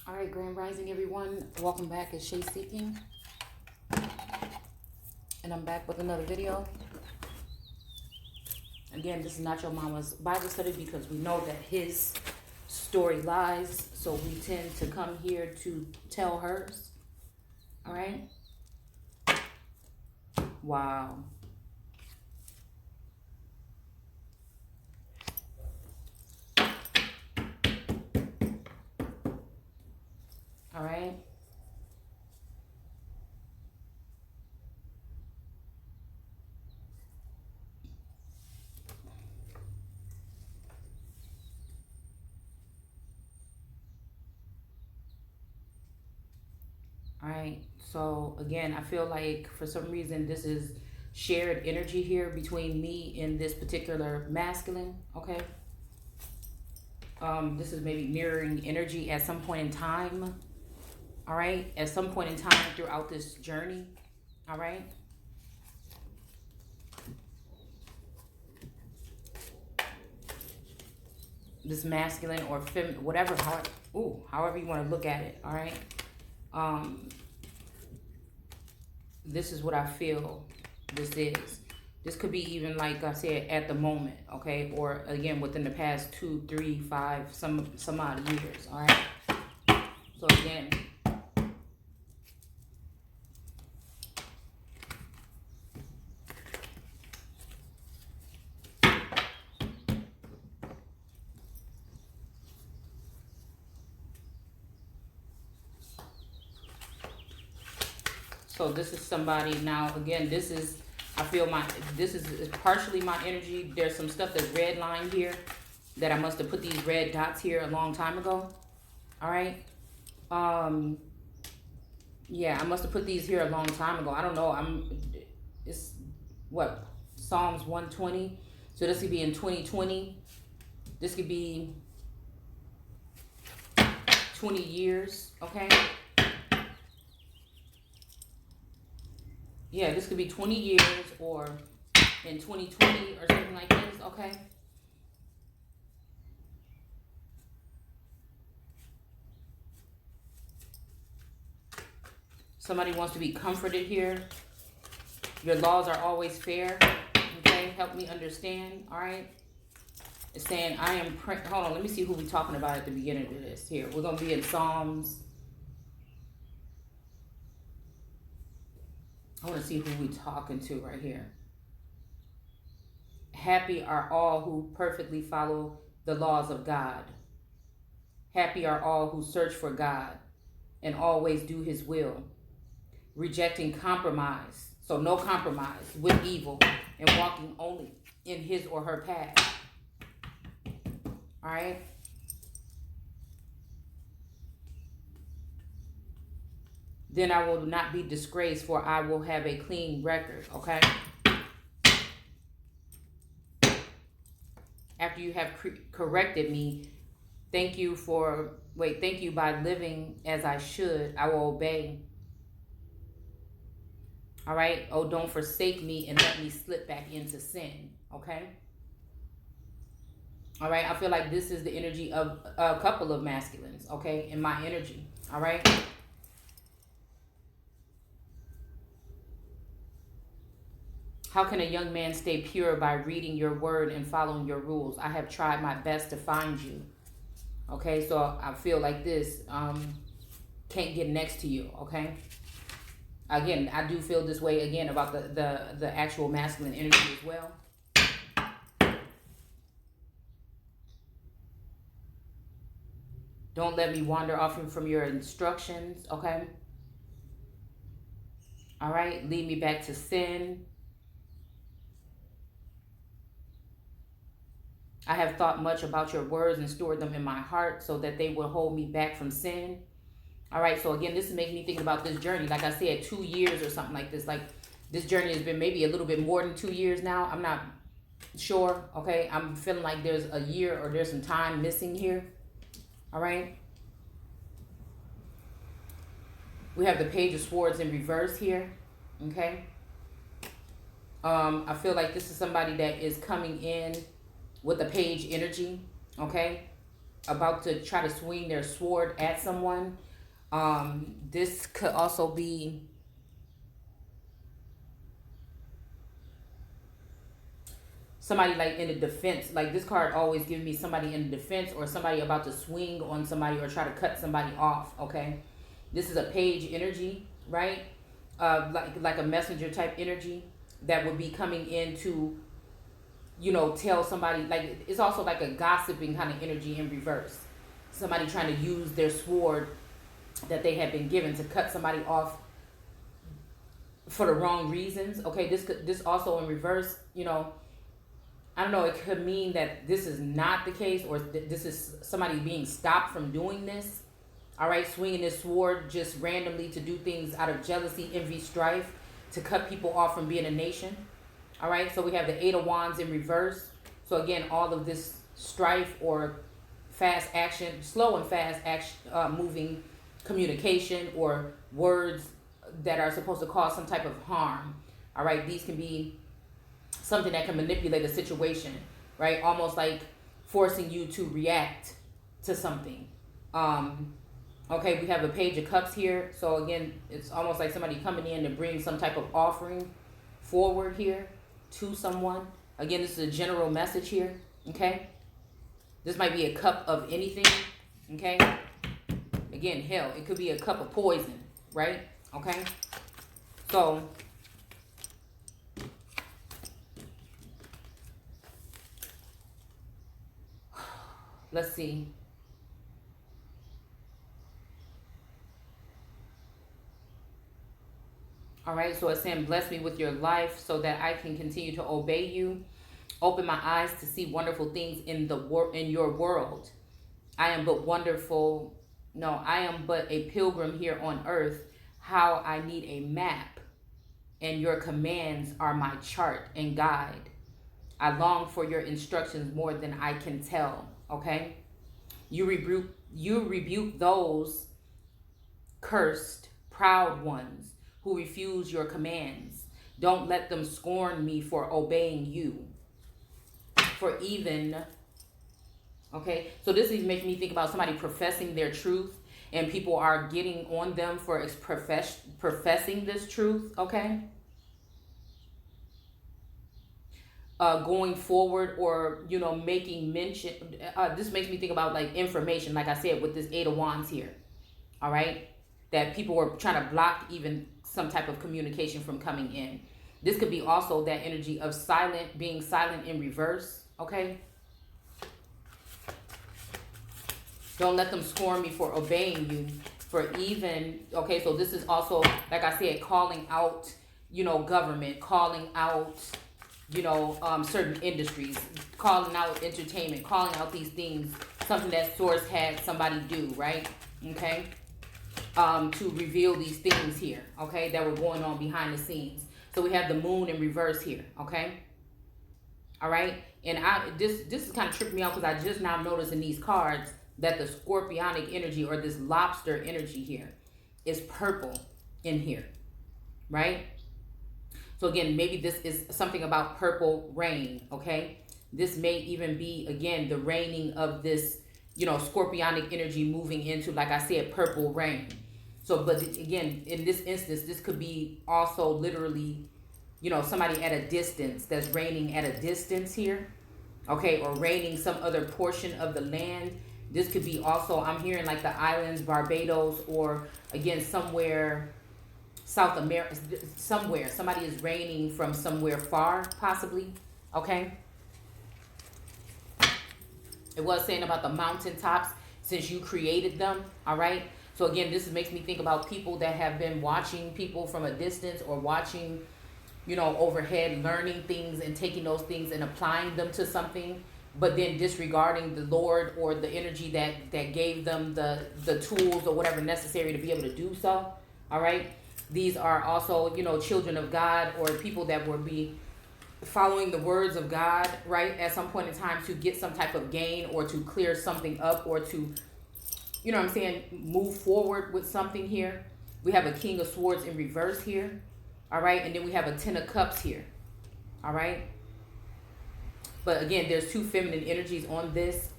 All right, Grand Rising, everyone. Welcome back. It's Shay Seeking, and I'm back with another video. Again, this is not your mama's Bible study because we know that his story lies, so we tend to come here to tell hers. All right? Wow. All right. All right. So again, I feel like for some reason this is shared energy here between me and this particular masculine. Okay. This is maybe mirroring energy at some point in time. All right, at some point in time throughout this journey. All right. This masculine or feminine, whatever, however you want to look at it. All right. This is what I feel this is. This could be even, like I said, at the moment, okay? Or again, within the past 2, 3, 5, some odd years, all right? So again, so this is somebody now, again, this is, I feel this is partially my energy. There's some stuff that's red line here that I must have put these red dots here a long time ago. All right. Yeah, I must have put these here a long time ago. I don't know. It's what? Psalms 120. So this could be in 2020. This could be 20 years. Okay. Yeah, this could be 20 years or in 2020 or something like this, okay? Somebody wants to be comforted here. Your laws are always fair, okay? Help me understand, all right? It's saying, hold on, let me see who we're talking about at the beginning of this here. We're going to be in Psalms. I want to see who we're talking to right here. Happy are all who perfectly follow the laws of God. Happy are all who search for God and always do his will. Rejecting compromise, so no compromise with evil, and walking only in his or her path. All right? Then I will not be disgraced, for I will have a clean record, okay? After you have corrected me, thank you by living as I should, I will obey. All right? Oh, don't forsake me and let me slip back into sin, okay? All right? I feel like this is the energy of a couple of masculines, okay? In my energy, all right? How can a young man stay pure? By reading your word and following your rules. I have tried my best to find you. Okay, so I feel like this can't get next to you, okay? Again, I do feel this way again about the actual masculine energy as well. Don't let me wander off from your instructions, okay? All right, lead me back to sin. I have thought much about your words and stored them in my heart so that they will hold me back from sin. All right, so again, this is making me think about this journey. Like I said, 2 years or something like this. Like this journey has been maybe a little bit more than 2 years now. I'm not sure, okay? I'm feeling like there's a year or there's some time missing here. All right. We have the Page of Swords in reverse here, okay? I feel like this is somebody that is coming in with the page energy, okay? about to try to swing their sword at someone. This could also be somebody like in the defense. Like this card always gives me somebody in the defense, or somebody about to swing on somebody or try to cut somebody off. Okay, this is a page energy, right? Like a messenger type energy that would be coming in to, you know, tell somebody. Like it's also like a gossiping kind of energy in reverse. Somebody trying to use their sword that they have been given to cut somebody off for the wrong reasons. Okay, this also in reverse, you know, I don't know, it could mean that this is not the case, or this is somebody being stopped from doing this. All right, swinging this sword just randomly to do things out of jealousy, envy, strife, to cut people off from being a nation. All right, so we have the 8 of Wands in reverse. So again, all of this strife or fast action, slow and fast action, moving communication or words that are supposed to cause some type of harm. All right, these can be something that can manipulate a situation, right? Almost like forcing you to react to something. Okay, we have a Page of Cups here. So again, it's almost like somebody coming in to bring some type of offering forward here to someone. Again, this is a general message here, okay? This might be a cup of anything, okay? Again, hell, it could be a cup of poison, right? Okay? So, let's see. All right, so it's saying, bless me with your life so that I can continue to obey you. Open my eyes to see wonderful things in your world. I am but wonderful. No, I am but a pilgrim here on earth. How I need a map, and your commands are my chart and guide. I long for your instructions more than I can tell. Okay, you rebuke those cursed, proud ones who refuse your commands. Don't let them scorn me for obeying you. For even, okay, so this is making me think about somebody professing their truth, and people are getting on them for professing this truth, okay? Going forward, or, you know, making mention, this makes me think about like information, like I said, with this 8 of Wands here, all right? That people were trying to block even some type of communication from coming in. This could be also that energy of being silent in reverse, okay? Don't let them scorn me for obeying you. For even, okay, so this is also, like I said, calling out, you know, government, calling out, you know, certain industries, calling out entertainment, calling out these things, something that Source had somebody do, right? Okay? To reveal these things here, okay, that were going on behind the scenes. So we have the Moon in reverse here, okay? All right? And this is kind of tripping me out, because I just now noticed in these cards that the scorpionic energy, or this lobster energy here, is purple in here, right? So again, maybe this is something about purple rain, okay? This may even be, again, the raining of this, you know, scorpionic energy moving into, like I said, purple rain. So, but again, in this instance, this could be also literally, you know, somebody at a distance, that's raining at a distance here, okay? Or raining some other portion of the land. This could be also, I'm hearing like the islands, Barbados, or again, somewhere, South America, somewhere. Somebody is raining from somewhere far, possibly, okay? It was saying about the mountaintops, since you created them, all right? So again, this makes me think about people that have been watching people from a distance, or watching, you know, overhead, learning things and taking those things and applying them to something, but then disregarding the Lord or the energy that gave them the tools or whatever necessary to be able to do so, all right? These are also, you know, children of God, or people that will be following the words of God, right, at some point in time, to get some type of gain, or to clear something up, or to, you know what I'm saying, move forward with something here. We have a King of Swords in reverse here, all right? And then we have a 10 of Cups here, all right? But again, there's 2 feminine energies on this